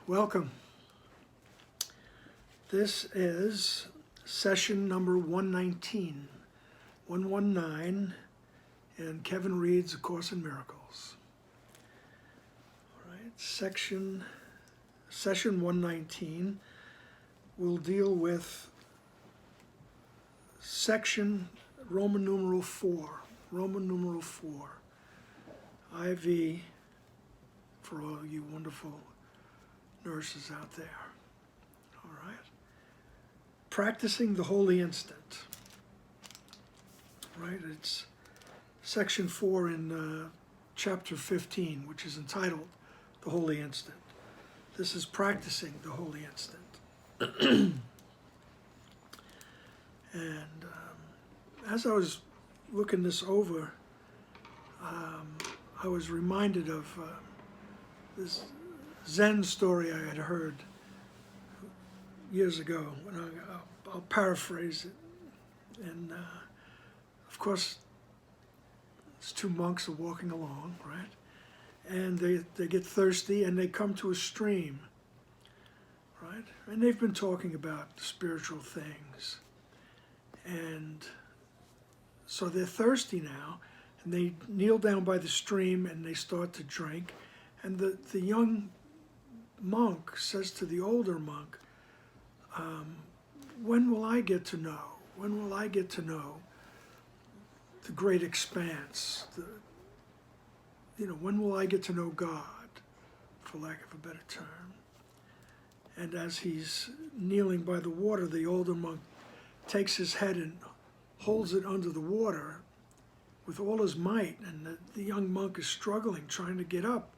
Welcome. This is session number 119, 119, in Kevin Reed's A Course in Miracles. All right, session 119 will deal with section Roman numeral 4, IV for all you wonderful nurses out there. All right. Practicing the holy instant. Right? It's section 4 in chapter 15, which is entitled The Holy Instant. This is practicing the holy instant. And as I was looking this over, I was reminded of this Zen story I had heard years ago. And I'll paraphrase it. And of course, these two monks are walking along, right? And they get thirsty and they come to a stream, right? And they've been talking about spiritual things. And so they're thirsty now, and they kneel down by the stream and they start to drink. And the young monk says to the older monk, when will I get to know? When will I get to know the great expanse? When will I get to know God, for lack of a better term? And as he's kneeling by the water, the older monk takes his head and holds it under the water with all his might, and the young monk is struggling, trying to get up.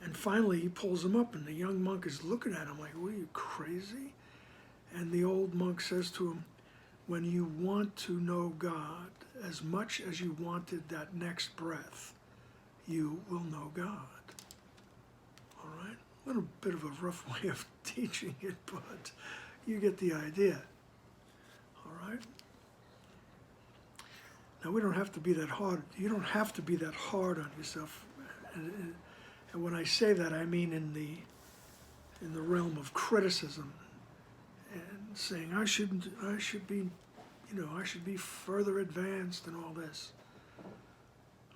And finally he pulls him up, and the young monk is looking at him like, what, are you crazy? And the old monk says to him, when you want to know God as much as you wanted that next breath, you will know God. All right? A little bit of a rough way of teaching it, but you get the idea. All right? Now, we don't have to be that hard. You don't have to be that hard on yourself. And when I say that, I mean in the realm of criticism and saying I should be further advanced and all this.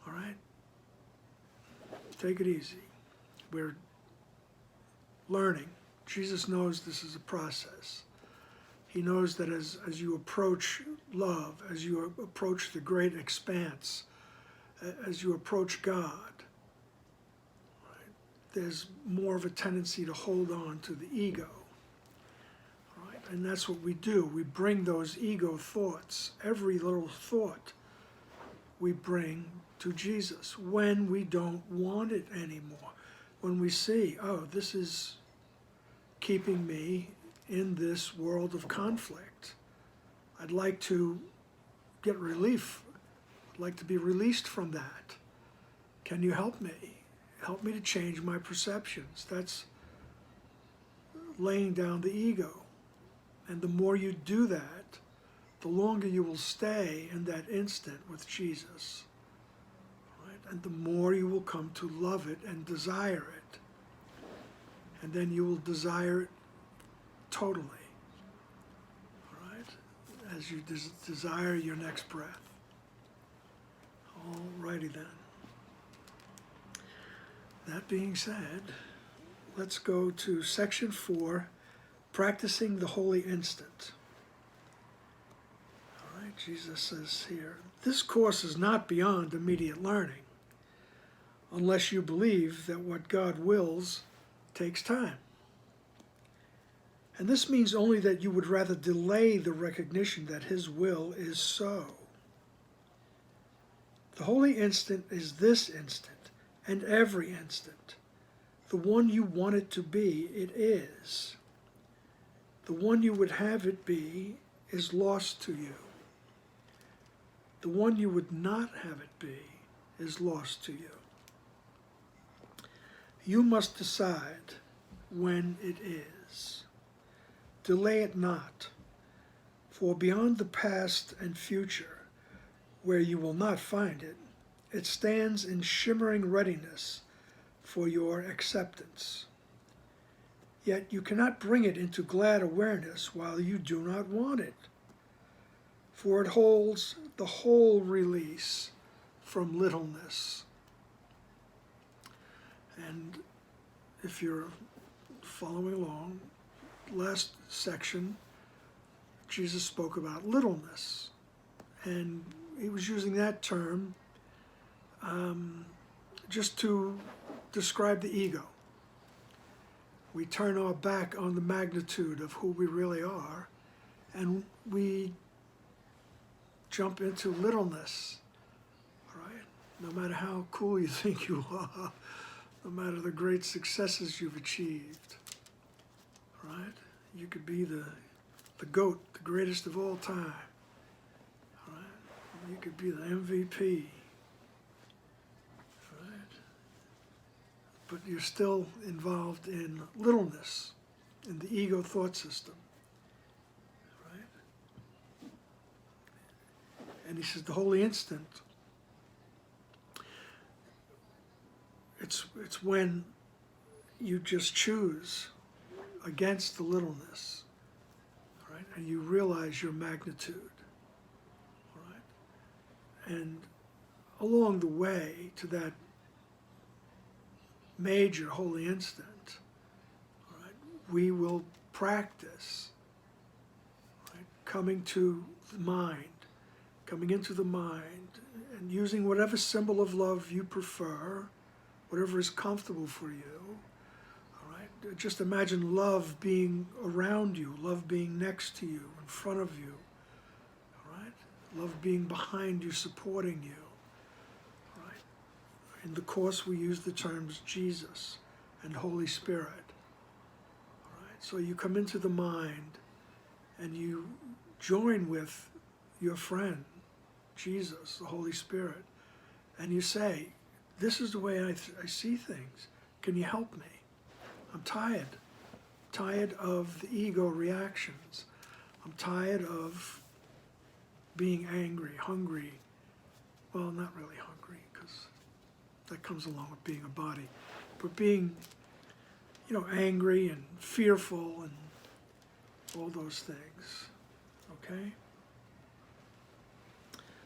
All right? Take it easy. We're learning. Jesus knows this is a process. He knows that as you approach love, as you approach the great expanse, as you approach God, there's more of a tendency to hold on to the ego. Right? And that's what we do. We bring those ego thoughts, every little thought we bring to Jesus when we don't want it anymore. When we see, oh, this is keeping me in this world of conflict. I'd like to get relief. I'd like to be released from that. Can you help me? Help me to change my perceptions. That's laying down the ego. And the more you do that, the longer you will stay in that instant with Jesus. Right? And the more you will come to love it and desire it. And then you will desire it totally. All right? As you desire your next breath. All righty then. That being said, let's go to section 4, practicing the holy instant. All right, Jesus says here, this course is not beyond immediate learning, unless you believe that what God wills takes time. And this means only that you would rather delay the recognition that His will is so. The holy instant is this instant, and every instant. The one you want it to be, it is. The one you would have it be is lost to you. The one you would not have it be is lost to you. You must decide when it is. Delay it not, for beyond the past and future, where you will not find it, it stands in shimmering readiness for your acceptance. Yet you cannot bring it into glad awareness while you do not want it, for it holds the whole release from littleness. And if you're following along, last section, Jesus spoke about littleness. And he was using that term just to describe the ego. We turn our back on the magnitude of who we really are, and we jump into littleness, right? No matter how cool you think you are, no matter the great successes you've achieved, right? You could be the GOAT, the greatest of all time, right? You could be the MVP, right? But you're still involved in littleness, in the ego thought system, right? And he says the holy instant, it's when you just choose against the littleness, right? And you realize your magnitude, right? And along the way to that major holy instant, right, we will practice, right, coming to the mind, coming into the mind, and using whatever symbol of love you prefer, whatever is comfortable for you. All right? Just imagine love being around you, love being next to you, in front of you. All right? Love being behind you, supporting you. All right? In the Course, we use the terms Jesus and Holy Spirit. All right? So you come into the mind and you join with your friend, Jesus, the Holy Spirit, and you say, this is the way I see things. Can you help me? I'm tired of the ego reactions. I'm tired of being angry, hungry. Well, not really hungry, because that comes along with being a body. But being, angry and fearful and all those things, okay?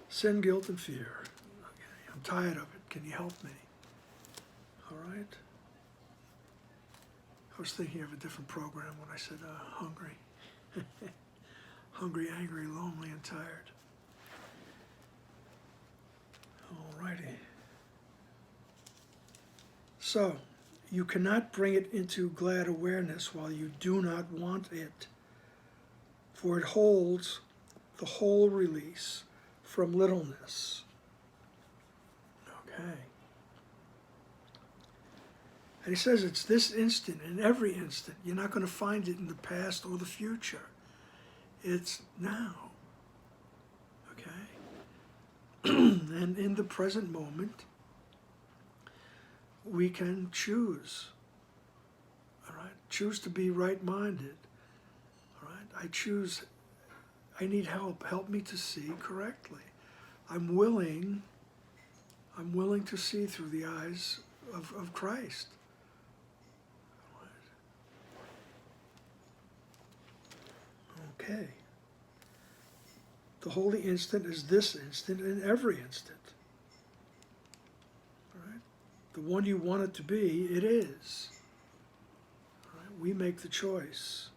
Sin, guilt, and fear. Okay, I'm tired of it. Can you help me? All right? I was thinking of a different program when I said hungry. Hungry, angry, lonely, and tired. All righty. So, you cannot bring it into glad awareness while you do not want it, for it holds the whole release from littleness. Okay. And he says it's this instant, in every instant. You're not going to find it in the past or the future. It's now. Okay? And in the present moment, we can choose. All right? Choose to be right-minded. All right? I need help. Help me to see correctly. I'm willing to see through the eyes of Christ. Okay. The holy instant is this instant and every instant. All right? The one you want it to be, it is. All right? We make the choice.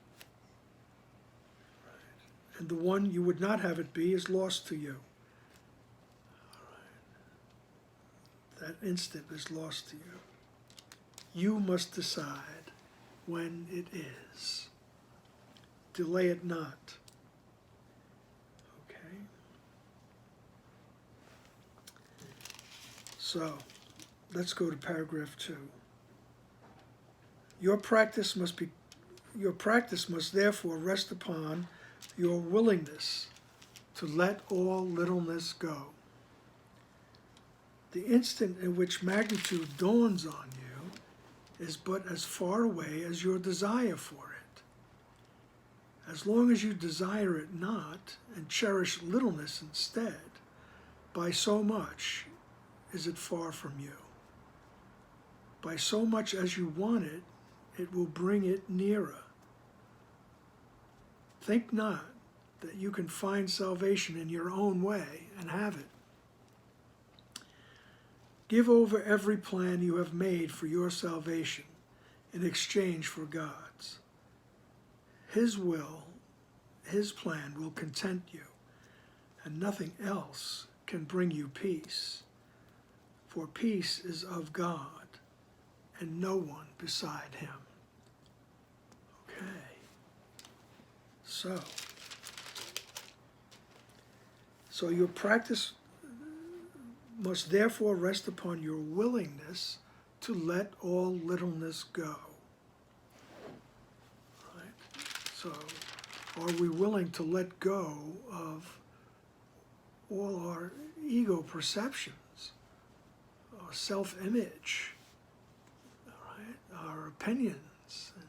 All right? And the one you would not have it be is lost to you. That instant is lost to you. You must decide when it is. Delay it not. Okay? So, let's go to paragraph 2. Your practice must therefore rest upon your willingness to let all littleness go. The instant in which magnitude dawns on you is but as far away as your desire for it. As long as you desire it not and cherish littleness instead, by so much is it far from you. By so much as you want it, it will bring it nearer. Think not that you can find salvation in your own way and have it. Give over every plan you have made for your salvation in exchange for God's. His will, His plan will content you, and nothing else can bring you peace. For peace is of God, and no one beside Him. Okay. So your practice must therefore rest upon your willingness to let all littleness go. Right? So, are we willing to let go of all our ego perceptions, our self-image, right? Our opinions, and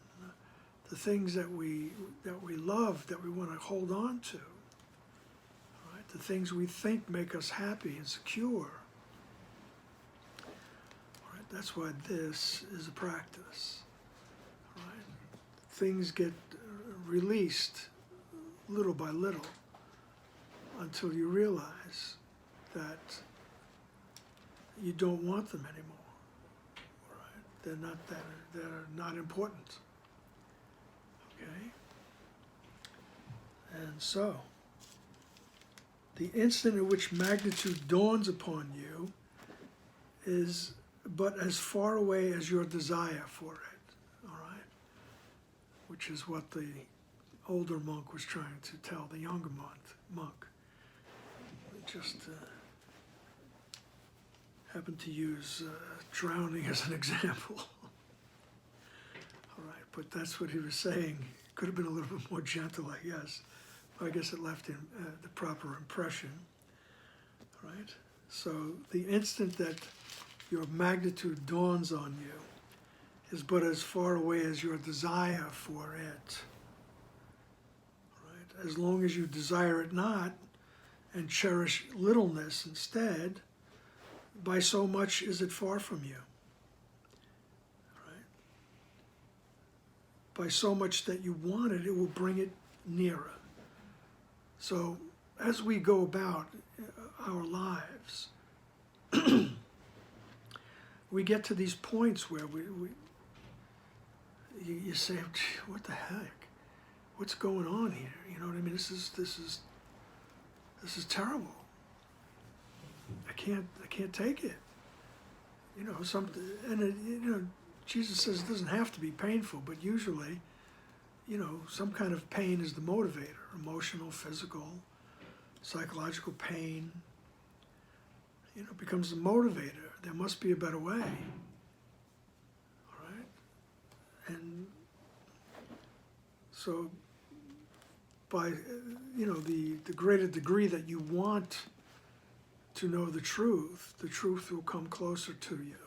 the things that we love, that we want to hold on to, right? The things we think make us happy and secure. Right? That's why this is a practice. Right? Things get released little by little until you realize that you don't want them anymore. Right? They're not important. Okay? And so, the instant in which magnitude dawns upon you is but as far away as your desire for it, all right? Which is what the older monk was trying to tell the younger monk. Just happened to use drowning as an example. All right, but that's what he was saying. Could have been a little bit more gentle, I guess. I guess it left him the proper impression, right? So the instant that your magnitude dawns on you is but as far away as your desire for it, right? As long as you desire it not and cherish littleness instead, by so much is it far from you, right? By so much that you want it, it will bring it nearer. So as we go about our lives, we get to these points where you say, what the heck? What's going on here? You know what I mean? This is terrible. I can't take it. You know, Jesus says it doesn't have to be painful, but usually, some kind of pain is the motivator. Emotional, physical, psychological pain, becomes the motivator. There must be a better way. All right? And so by, the greater degree that you want to know the truth will come closer to you.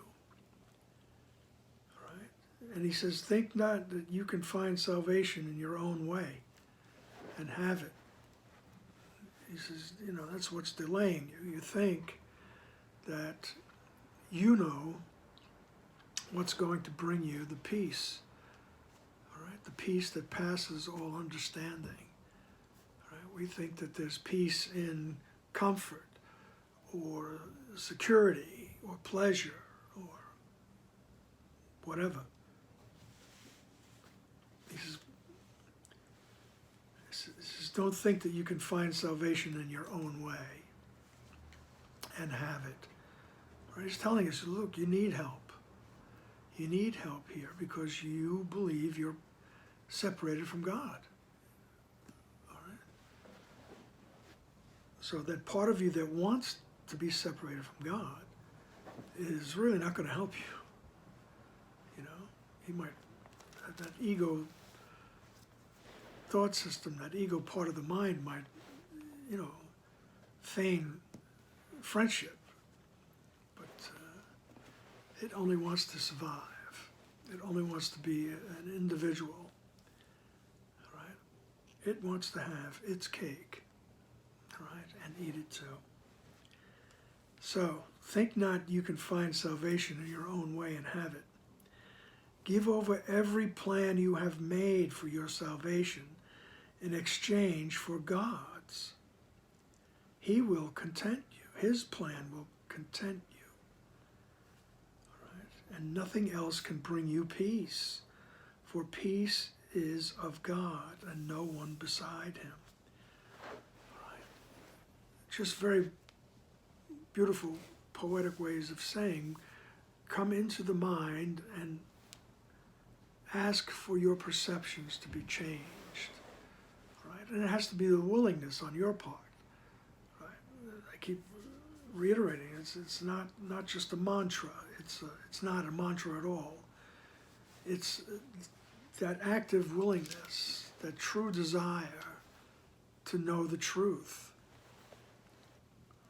All right? And he says, think not that you can find salvation in your own way and have it. He says, that's what's delaying you. You think that you know what's going to bring you the peace, all right? The peace that passes all understanding. All right? We think that there's peace in comfort or security or pleasure or whatever. He says, don't think that you can find salvation in your own way and have it. Right? He's telling us, look, you need help. You need help here because you believe you're separated from God. All right? So that part of you that wants to be separated from God is really not going to help you. He might, that ego thought system, that ego part of the mind might, feign friendship, but it only wants to survive. It only wants to be an individual, right? It wants to have its cake, right, and eat it too. So, think not you can find salvation in your own way and have it. Give over every plan you have made for your salvation in exchange for God's. He will content you. His plan will content you. All right? And nothing else can bring you peace, for peace is of God and no one beside him. All right? Just very beautiful, poetic ways of saying, come into the mind and ask for your perceptions to be changed. Right? And it has to be the willingness on your part. Right? I keep reiterating, it's not just a mantra. It's not a mantra at all. It's that active willingness, that true desire to know the truth.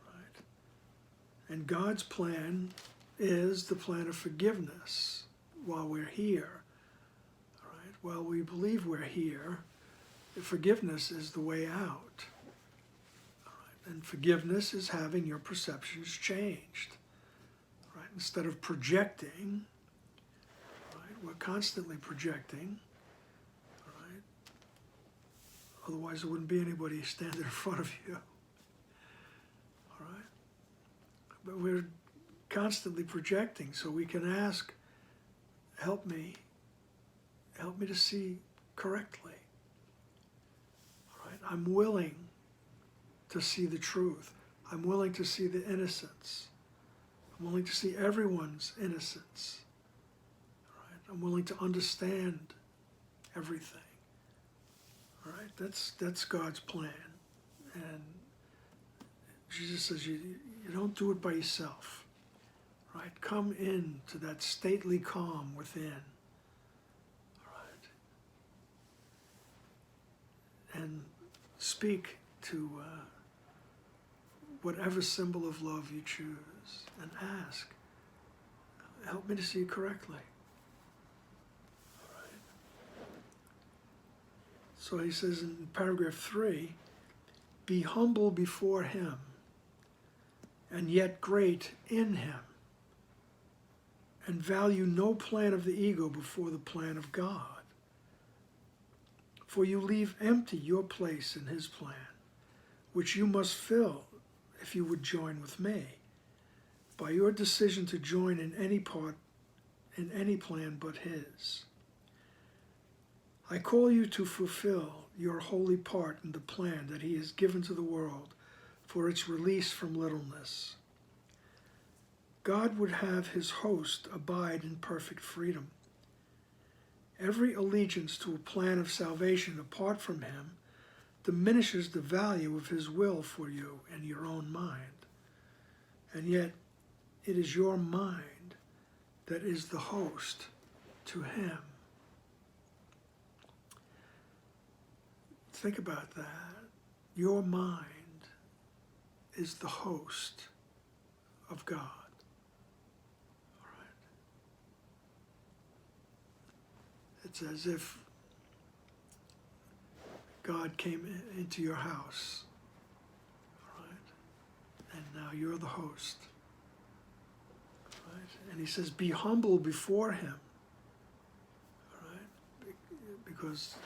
Right? And God's plan is the plan of forgiveness while we're here. Right? While we believe we're here, forgiveness is the way out. Right? And forgiveness is having your perceptions changed. Right? Instead of projecting, right? We're constantly projecting. Right? Otherwise there wouldn't be anybody standing in front of you. All right? But we're constantly projecting, so we can ask, help me to see correctly. All right? I'm willing to see the truth. I'm willing to see the innocence. I'm willing to see everyone's innocence. All right? I'm willing to understand everything. All right? That's God's plan. And Jesus says you don't do it by yourself. Right? Come into that stately calm within. And speak to whatever symbol of love you choose and ask, help me to see correctly. All right. So he says in paragraph 3, be humble before him and yet great in him, and value no plan of the ego before the plan of God. For you leave empty your place in his plan, which you must fill if you would join with me, by your decision to join in any part, in any plan but his. I call you to fulfill your holy part in the plan that he has given to the world for its release from littleness. God would have his host abide in perfect freedom. Every allegiance to a plan of salvation apart from him diminishes the value of his will for you in your own mind. And yet, it is your mind that is the host to him. Think about that. Your mind is the host of God. It's as if God came into your house, right? And now you're the host, right? And he says, be humble before him, right? Because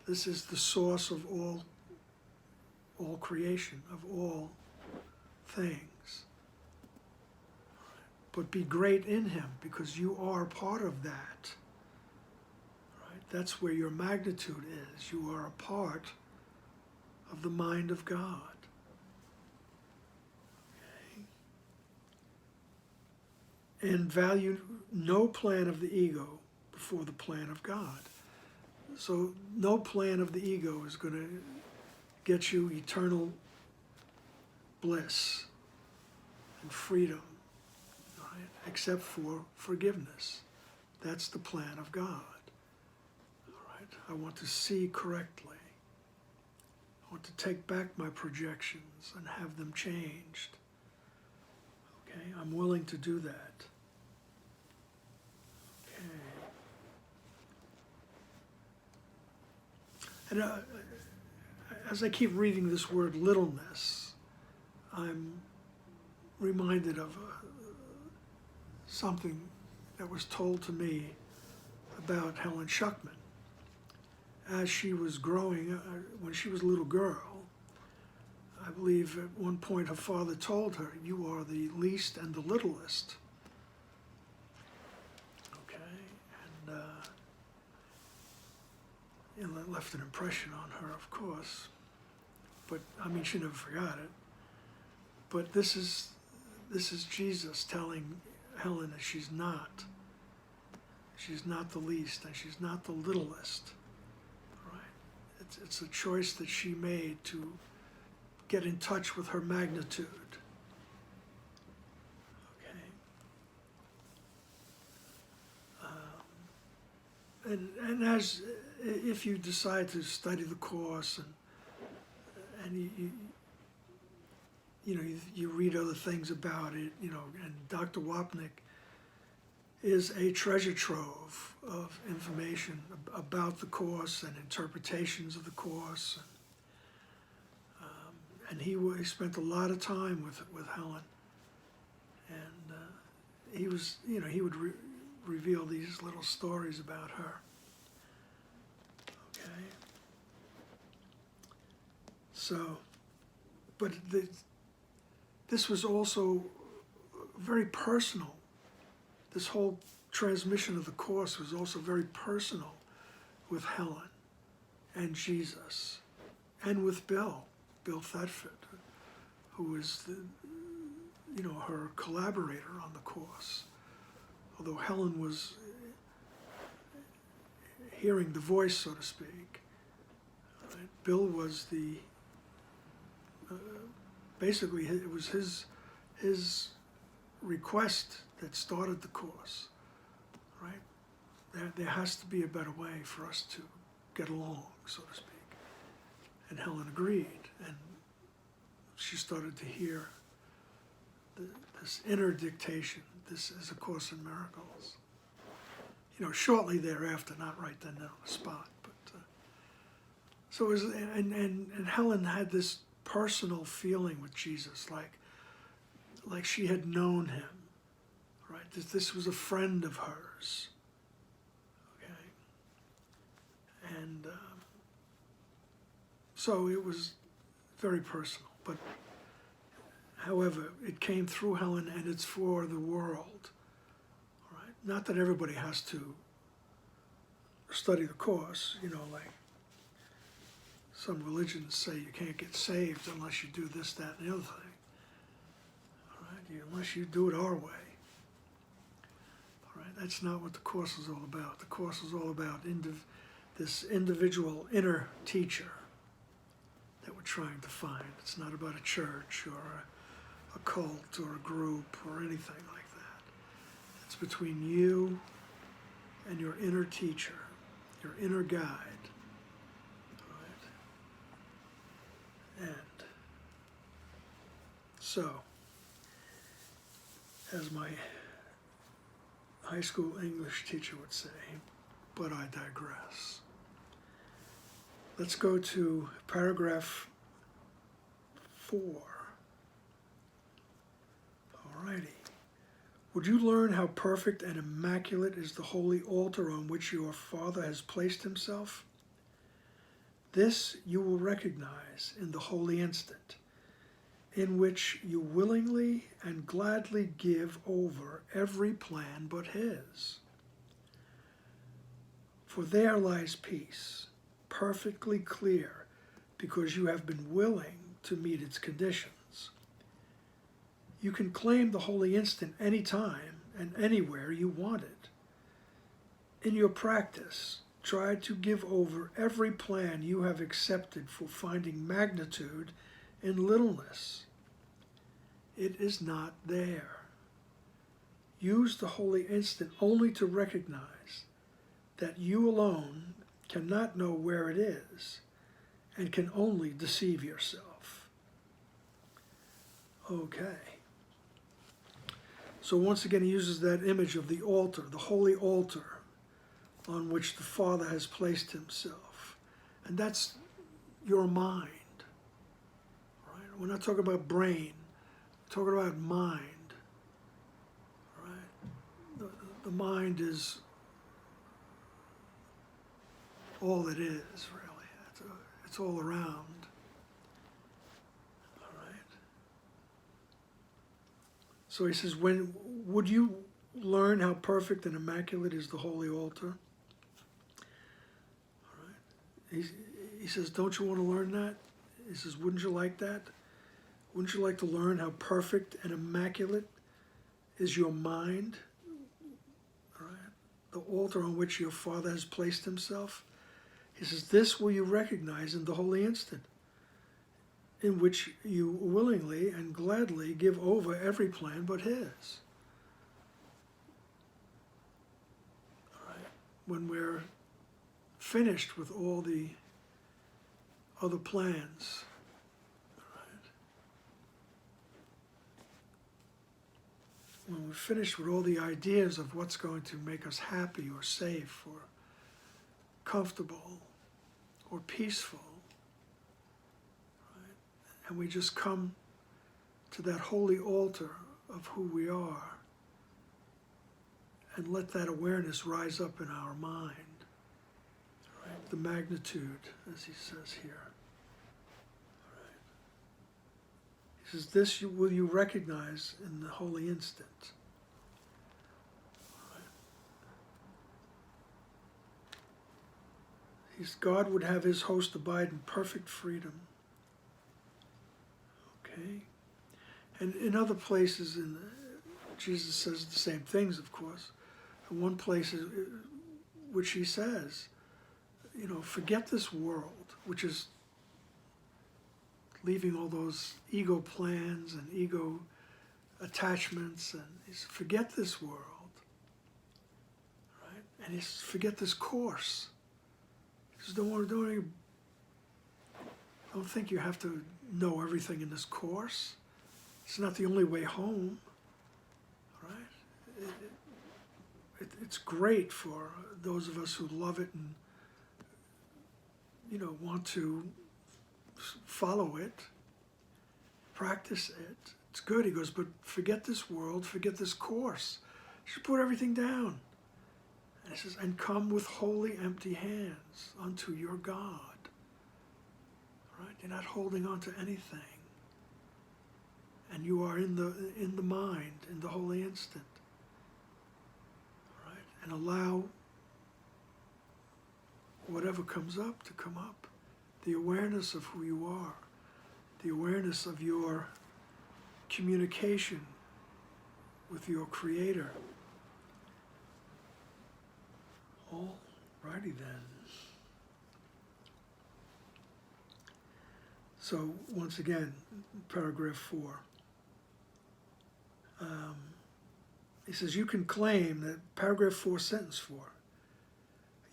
this is the source of all creation, of all things. But be great in him, because you are part of that. That's where your magnitude is. You are a part of the mind of God. Okay? And value no plan of the ego before the plan of God. So no plan of the ego is going to get you eternal bliss and freedom, right? Except for forgiveness. That's the plan of God. I want to see correctly. I want to take back my projections and have them changed. Okay, I'm willing to do that. Okay. And as I keep reading this word littleness, I'm reminded of something that was told to me about Helen Schuckman. As she was growing, when she was a little girl, I believe at one point her father told her, "You are the least and the littlest." Okay, and that left an impression on her, of course. But I mean, she never forgot it. But this is Jesus telling Helen that she's not the least and she's not the littlest. Right? It's a choice that she made to get in touch with her magnitude. Okay. And as if you decide to study the course and you read other things about it, and Dr. Wapnick is a treasure trove of information about the course and interpretations of the course. And he spent a lot of time with Helen, and he would reveal these little stories about her. Okay. So, but this was also very personal. This whole transmission of the course was also very personal with Helen and Jesus, and with Bill Thetford, who was her collaborator on the course. Although Helen was hearing the voice, so to speak, right? Bill was basically it was his request that started the course, right? There has to be a better way for us to get along, so to speak. And Helen agreed, and she started to hear this inner dictation. This is A Course in Miracles. Shortly thereafter, not right then on the spot, but so it was. And Helen had this personal feeling with Jesus, like she had known him, right? That this was a friend of hers. Okay, and. So it was very personal, but however, it came through Helen, and it's for the world, right? Not that everybody has to study the course, like some religions say you can't get saved unless you do this, that, and the other thing, all right? Unless you do it our way, all right? That's not what the course is all about. The course is all about this individual inner teacher that we're trying to find. It's not about a church or a cult or a group or anything like that. It's between you and your inner teacher, your inner guide. Right? And so, as my high school English teacher would say, but I digress. Let's go to paragraph 4. Alrighty. Would you learn how perfect and immaculate is the holy altar on which your Father has placed himself? This you will recognize in the holy instant, in which you willingly and gladly give over every plan but his. For there lies peace, perfectly clear, because you have been willing to meet its conditions. You can claim the holy instant anytime and anywhere you want it. In your practice, try to give over every plan you have accepted for finding magnitude in littleness. It is not there. Use the holy instant only to recognize that you alone cannot know where it is and can only deceive yourself. Okay. So once again, he uses that image of the altar, the holy altar on which the Father has placed himself. And that's your mind. Right? We're not talking about brain, we're talking about mind. Right? The mind is all it is, really. It's all around. All right. So he says, when would you learn how perfect and immaculate is the holy altar? All right. He says, don't you want to learn that? He says, wouldn't you like that? Wouldn't you like to learn how perfect and immaculate is your mind? All right. The altar on which your Father has placed himself. He says, this will you recognize in the holy instant, in which you willingly and gladly give over every plan but his. All right. When we're finished with all the other plans, when we're finished with all the ideas of what's going to make us happy or safe or comfortable or peaceful, right? And we just come to that holy altar of who we are and let that awareness rise up in our mind, right? The magnitude, as he says here. Right? He says, this will you recognize in the holy instant. God would have his host abide in perfect freedom. Okay? And in other places, Jesus says the same things, of course. In one place, which he says, forget this world, which is leaving all those ego plans and ego attachments, and he says, forget this world, right? And he says, forget this course. Don't think you have to know everything in this course. It's not the only way home, right? It's great for those of us who love it and want to follow it, practice it. It's good. He goes, but forget this world, forget this course. You should put everything down. And he says, and come with holy empty hands unto your God. Right? You're not holding on to anything. And you are in the mind, in the holy instant. Right? And allow whatever comes up to come up. The awareness of who you are. The awareness of your communication with your Creator. All righty then. So once again, paragraph 4. He says, you can claim that, paragraph 4, sentence 4.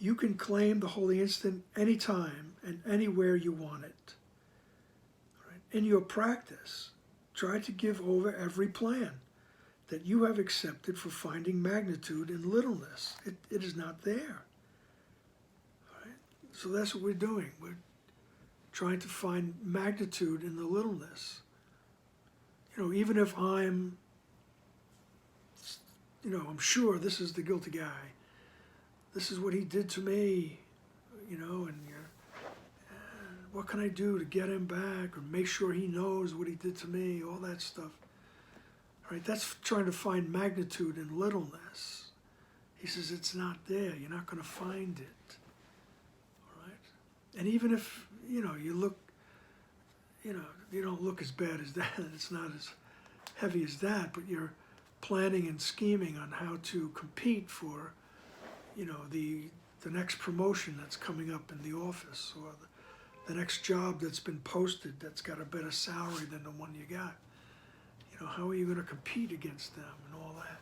You can claim the holy instant anytime and anywhere you want it. Right? In your practice, try to give over every plan that you have accepted for finding magnitude in littleness. It is not there. Right? So that's what we're doing. We're trying to find magnitude in the littleness. Even if I'm sure this is the guilty guy. This is what he did to me, and what can I do to get him back or make sure he knows what he did to me, all that stuff. Right? That's trying to find magnitude in littleness. He says it's not there. You're not going to find it. All right? And even if, you look, you don't look as bad as that. It's not as heavy as that, but you're planning and scheming on how to compete for, the next promotion that's coming up in the office, or the next job that's been posted that's got a better salary than the one you got. How are you going to compete against them and all that?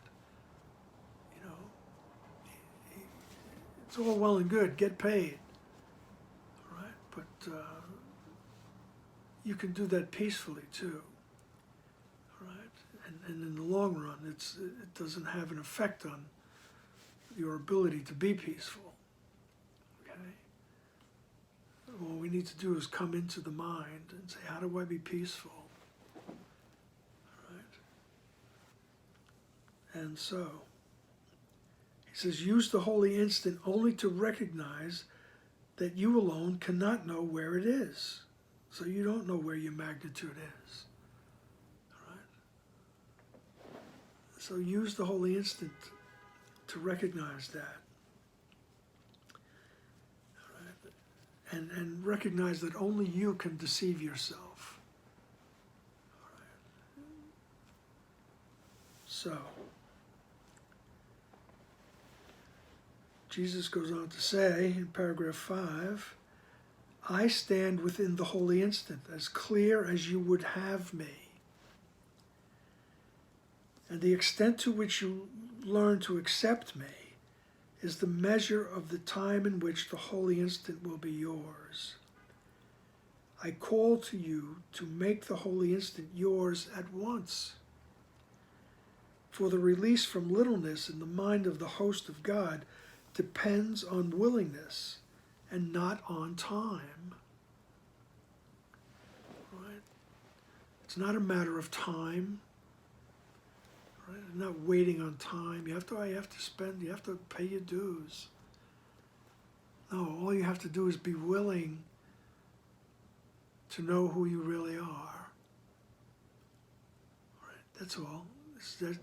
It's all well and good, get paid, all right? But you can do that peacefully too, all right? And in the long run, it doesn't have an effect on your ability to be peaceful, okay? All we need to do is come into the mind and say, how do I be peaceful? And so, he says, use the holy instant only to recognize that you alone cannot know where it is. So you don't know where your magnitude is. All right? So use the holy instant to recognize that. All right? And recognize that only you can deceive yourself. All right? So, Jesus goes on to say in paragraph 5, I stand within the holy instant, as clear as you would have me. And the extent to which you learn to accept me is the measure of the time in which the holy instant will be yours. I call to you to make the holy instant yours at once. For the release from littleness in the mind of the host of God depends on willingness and not on time. Right? It's not a matter of time. Right? Not waiting on time. You have to pay your dues. No, all you have to do is be willing to know who you really are. Right? That's all. That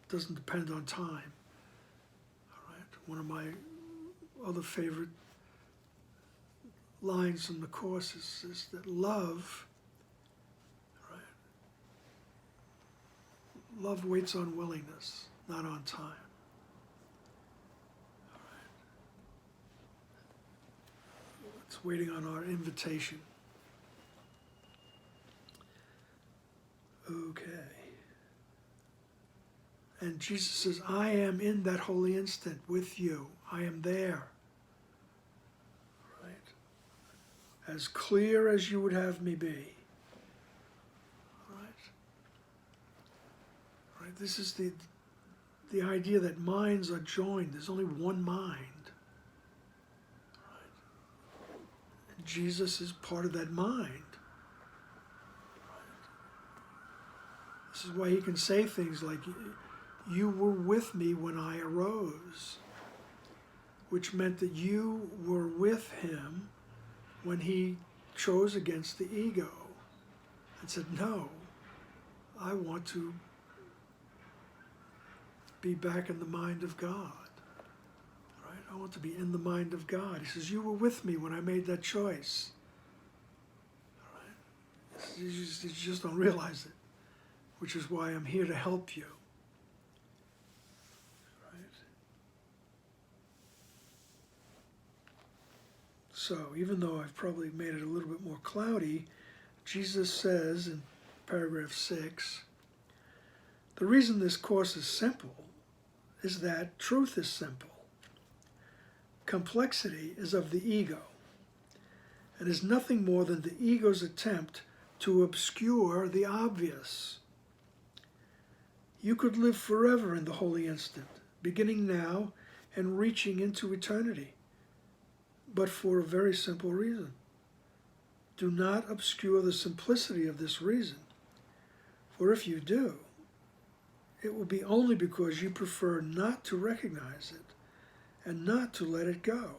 doesn't depend on time. One of my other favorite lines from the Course is that love, right? Love waits on willingness, not on time. All right. It's waiting on our invitation. Okay. And Jesus says, I am in that holy instant with you. I am there. Right? As clear as you would have me be. Right? Right? This is the idea that minds are joined. There's only one mind. Right? And Jesus is part of that mind. Right? This is why he can say things like, you were with me when I arose, which meant that you were with him when he chose against the ego and said, no, I want to be back in the mind of God. Right? I want to be in the mind of God. He says, you were with me when I made that choice. Right? You just don't realize it, which is why I'm here to help you. So, even though I've probably made it a little bit more cloudy, Jesus says in paragraph 6, the reason this course is simple is that truth is simple. Complexity is of the ego, and is nothing more than the ego's attempt to obscure the obvious. You could live forever in the holy instant, beginning now and reaching into eternity. But for a very simple reason. Do not obscure the simplicity of this reason, for if you do, it will be only because you prefer not to recognize it and not to let it go.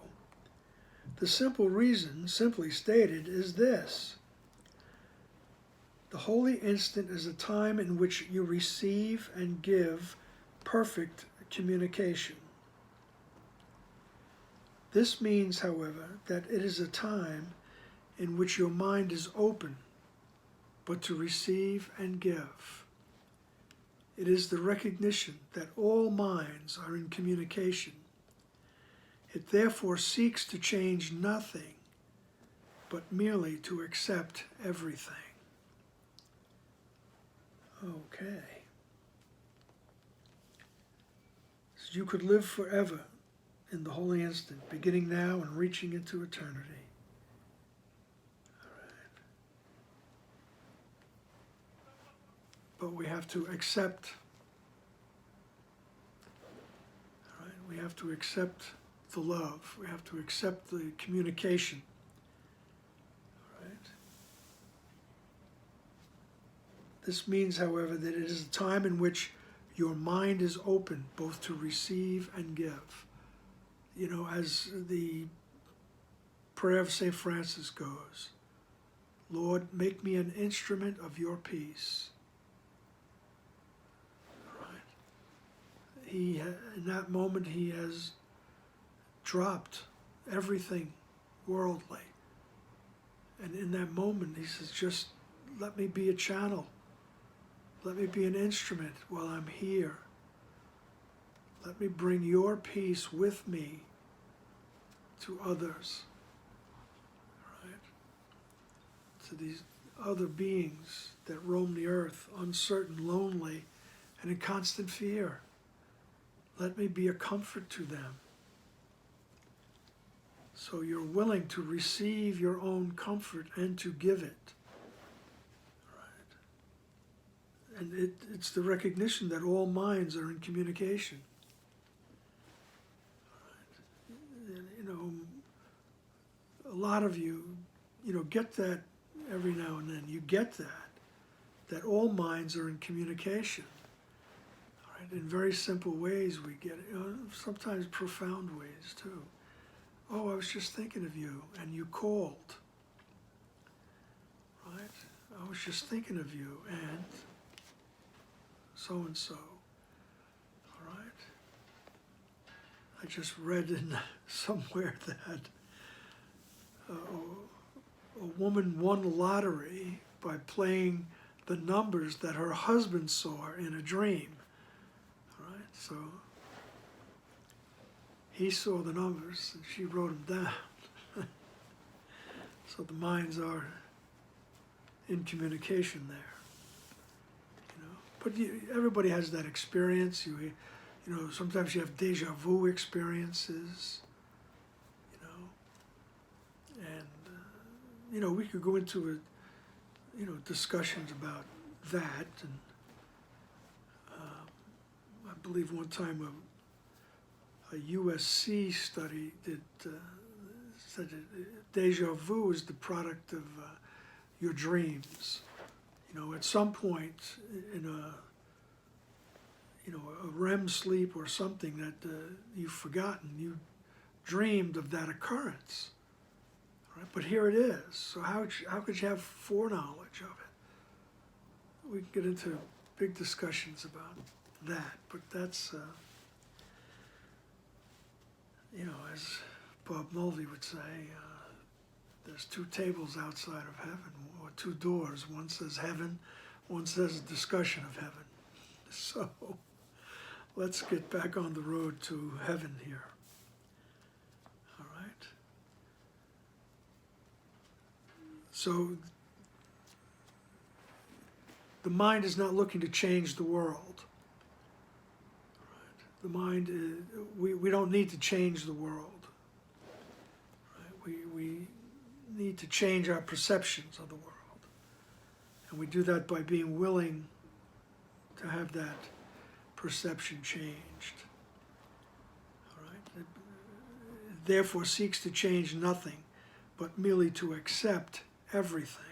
The simple reason, simply stated, is this. The holy instant is a time in which you receive and give perfect communication. This means, however, that it is a time in which your mind is open, but to receive and give. It is the recognition that all minds are in communication. It therefore seeks to change nothing, but merely to accept everything. Okay. So you could live forever in the holy instant, beginning now and reaching into eternity. All right. But we have to accept. All right. We have to accept the love. We have to accept the communication. All right. This means, however, that it is a time in which your mind is open both to receive and give. You know, as the prayer of St. Francis goes, Lord, make me an instrument of your peace. Right? In that moment, he has dropped everything worldly. And in that moment, he says, just let me be a channel. Let me be an instrument while I'm here. Let me bring your peace with me to others, right? To these other beings that roam the earth, uncertain, lonely, and in constant fear. Let me be a comfort to them. So you're willing to receive your own comfort and to give it. Right? And it's the recognition that all minds are in communication. Right? And, you know, a lot of you, get that every now and then. You get that all minds are in communication. Right? In very simple ways we get it, sometimes profound ways too. Oh, I was just thinking of you, and you called. Right? I was just thinking of you, and so-and-so. All right? I just read in somewhere that a woman won the lottery by playing the numbers that her husband saw in a dream. All right? So he saw the numbers and she wrote them down. So the minds are in communication there. But everybody has that experience. Sometimes you have deja vu experiences. And we could go into discussions about that. And I believe one time a USC study said that deja vu is the product of your dreams. At some point in a REM sleep or something that you've forgotten, you dreamed of that occurrence. Right? But here it is. So how could you have foreknowledge of it? We can get into big discussions about that, but that's, as Bob Mulvey would say, there's two tables outside of heaven, or two doors. One says heaven, one says a discussion of heaven. So let's get back on the road to heaven here. All right. So the mind is not looking to change the world. The mind, we don't need to change the world. Right? We need to change our perceptions of the world. And we do that by being willing to have that perception changed. All right? It therefore seeks to change nothing, but merely to accept everything.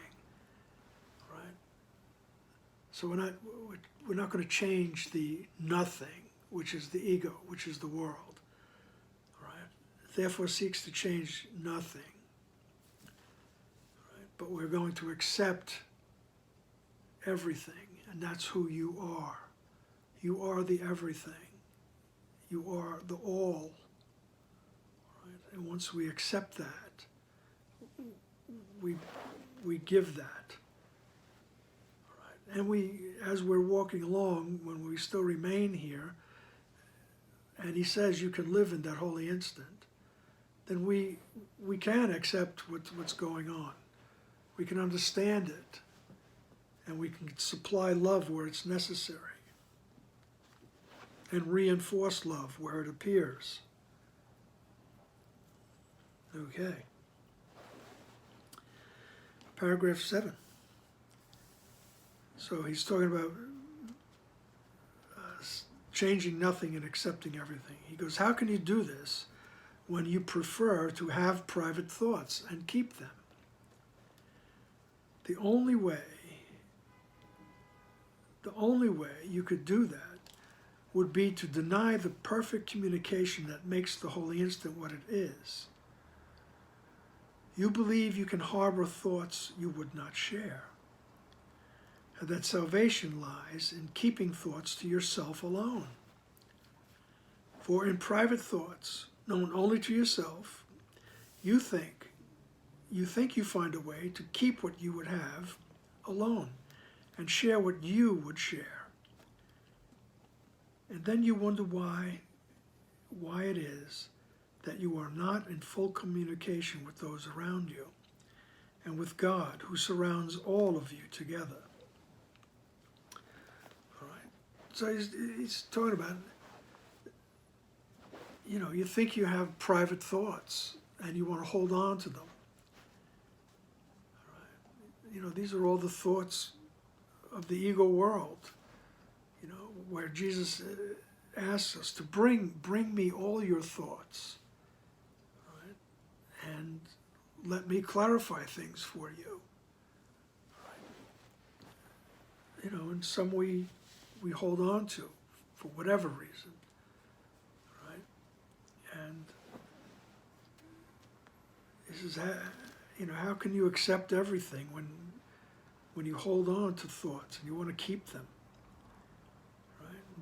All right? So we're not going to change the nothing, which is the ego, which is the world. Right? Therefore seeks to change nothing. Right? But we're going to accept everything, and that's who you are. You are the everything. You are the all. Right? And once we accept that, we give that. Right? And as we're walking along, when we still remain here, and he says you can live in that holy instant, then we can accept what's going on. We can understand it, and we can supply love where it's necessary, and reinforce love where it appears. Okay. Paragraph 7. So he's talking about changing nothing and accepting everything. He goes, how can you do this when you prefer to have private thoughts and keep them? The only way you could do that would be to deny the perfect communication that makes the holy instant what it is. You believe you can harbor thoughts you would not share, and that salvation lies in keeping thoughts to yourself alone. For in private thoughts, known only to yourself, you think you find a way to keep what you would have alone and share what you would share. And then you wonder why it is that you are not in full communication with those around you and with God, who surrounds all of you together. All right. So he's talking about, you think you have private thoughts and you want to hold on to them. All right. These are all the thoughts of the ego world, where Jesus asks us to bring me all your thoughts, right? And let me clarify things for you. Right? And some we hold on to for whatever reason, right? And this is how can you accept everything when you hold on to thoughts and you want to keep them?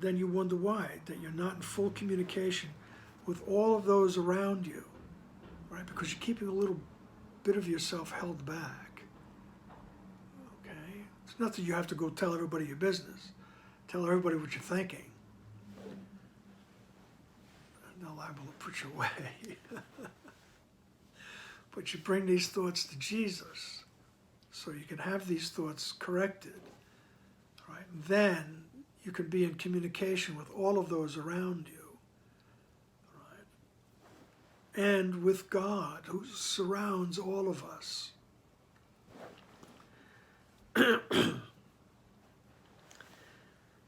Then you wonder why, that you're not in full communication with all of those around you, right? Because you're keeping a little bit of yourself held back, okay? It's not that you have to go tell everybody your business. Tell everybody what you're thinking. They're liable to put you away. But you bring these thoughts to Jesus so you can have these thoughts corrected, right? And then you can be in communication with all of those around you, right? And with God, who surrounds all of us.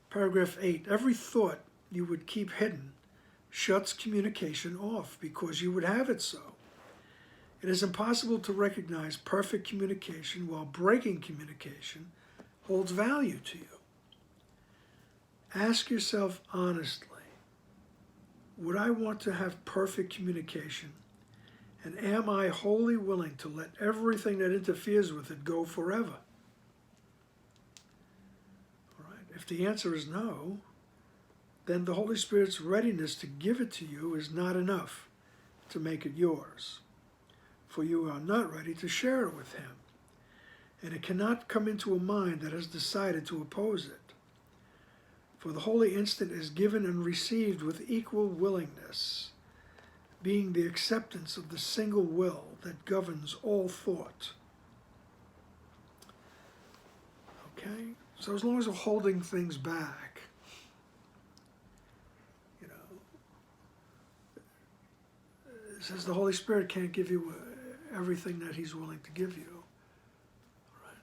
Paragraph 8, every thought you would keep hidden shuts communication off because you would have it so. It is impossible to recognize perfect communication while breaking communication holds value to you. Ask yourself honestly, would I want to have perfect communication? And am I wholly willing to let everything that interferes with it go forever? All right. If the answer is no, then the Holy Spirit's readiness to give it to you is not enough to make it yours, for you are not ready to share it with Him, and it cannot come into a mind that has decided to oppose it. For the holy instant is given and received with equal willingness, being the acceptance of the single will that governs all thought. Okay? So as long as we're holding things back, it says the Holy Spirit can't give you everything that He's willing to give you, right?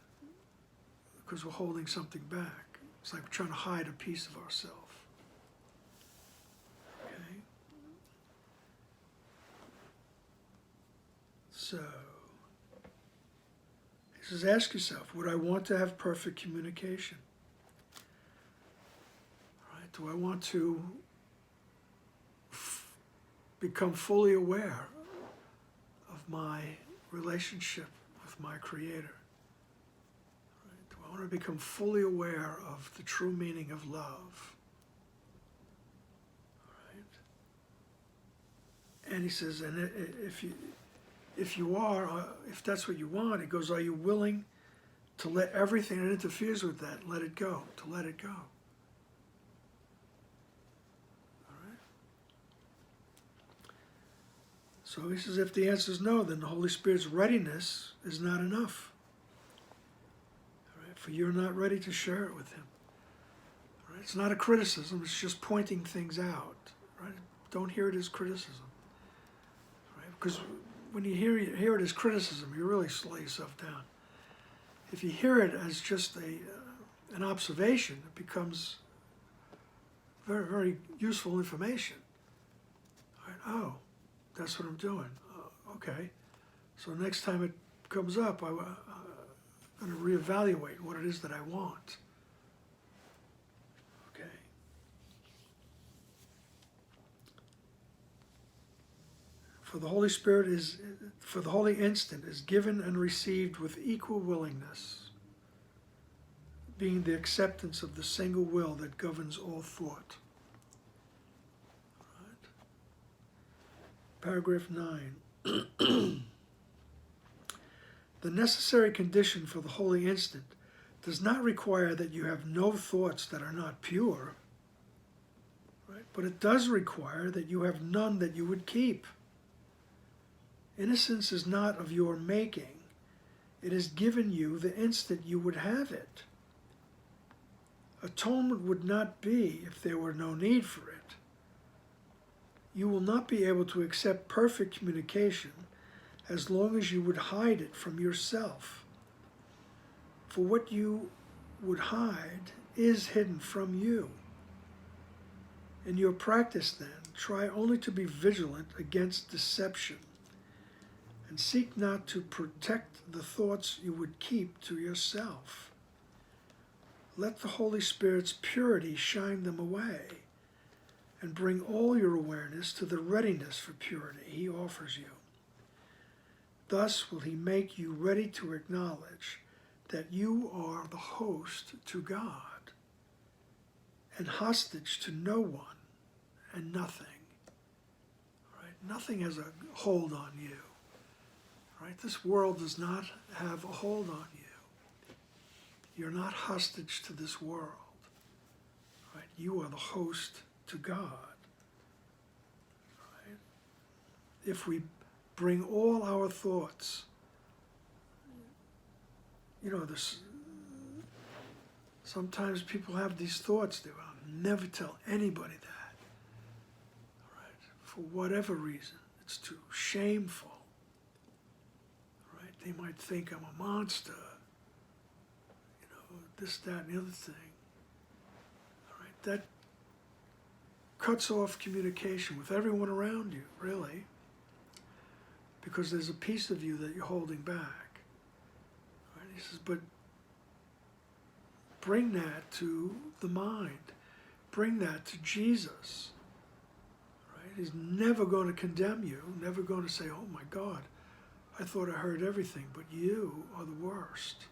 Because we're holding something back. It's like we're trying to hide a piece of ourselves. Okay? So, he says, ask yourself, would I want to have perfect communication? All right? Do I want to become fully aware of my relationship with my Creator? I want to become fully aware of the true meaning of love. Right? And he says, and if you are, if that's what you want, he goes, are you willing to let everything that interferes with that, let it go, to let it go? All right? So he says, if the answer is no, then the Holy Spirit's readiness is not enough. For you're not ready to share it with Him. Right? It's not a criticism, it's just pointing things out. Right? Don't hear it as criticism. Right? Because when you hear it as criticism, you really slow yourself down. If you hear it as just an observation, it becomes very, very useful information. Right? Oh, that's what I'm doing. Okay. So next time it comes up, I'm going to reevaluate what it is that I want. Okay. For the Holy instant is given and received with equal willingness, being the acceptance of the single will that governs all thought. Right. Paragraph 9. The necessary condition for the holy instant does not require that you have no thoughts that are not pure, right? But it does require that you have none that you would keep. Innocence is not of your making. It is given you the instant you would have it. Atonement would not be if there were no need for it. You will not be able to accept perfect communication as long as you would hide it from yourself. For what you would hide is hidden from you. In your practice, then, try only to be vigilant against deception, and seek not to protect the thoughts you would keep to yourself. Let the Holy Spirit's purity shine them away, and bring all your awareness to the readiness for purity He offers you. Thus will He make you ready to acknowledge that you are the host to God, and hostage to no one and nothing. Right? Nothing has a hold on you. Right? This world does not have a hold on you. You're not hostage to this world. Right? You are the host to God. Right? If we bring all our thoughts, sometimes people have these thoughts, they will never tell anybody that. Right? For whatever reason, it's too shameful. Right? They might think I'm a monster. This, that, and the other thing. All right? That cuts off communication with everyone around you, really, because there's a piece of you that you're holding back. Right? He says, but bring that to the mind. Bring that to Jesus. Right? He's never going to condemn you, never going to say, oh my God, I thought I heard everything, but you are the worst.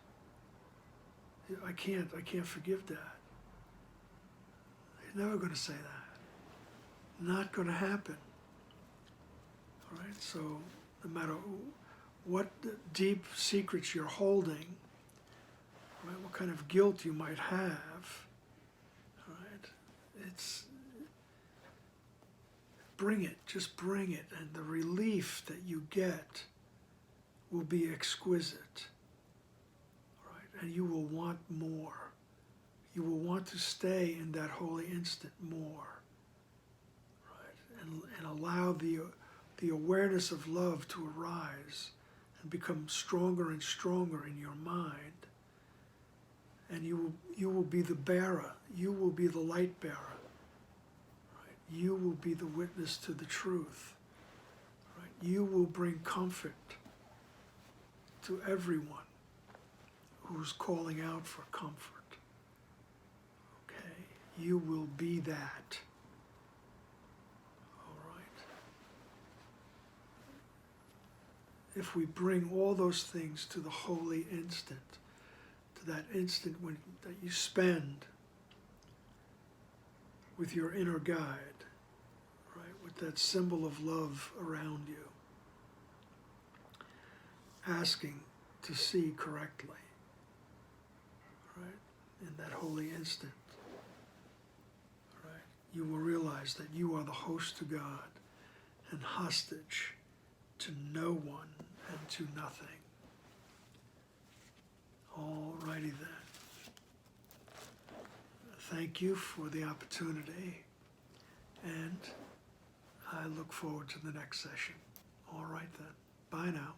I can't forgive that. He's never going to say that. Not going to happen. All right, so no matter what deep secrets you're holding, right, what kind of guilt you might have, right, bring it, just bring it, and the relief that you get will be exquisite. And you will want more. You will want to stay in that holy instant more, right? And allow the awareness of love to arise and become stronger and stronger in your mind. And you will be the bearer. You will be the light bearer. Right? You will be the witness to the truth. Right? You will bring comfort to everyone who's calling out for comfort. Okay? You will be that. All right? If we bring all those things to the holy instant, to that instant that you spend with your inner guide, right, with that symbol of love around you, asking to see correctly, right, in that holy instant, right, you will realize that you are the host to God and hostage to no one and to nothing. All righty then. Thank you for the opportunity, and I look forward to the next session. All right then. Bye now.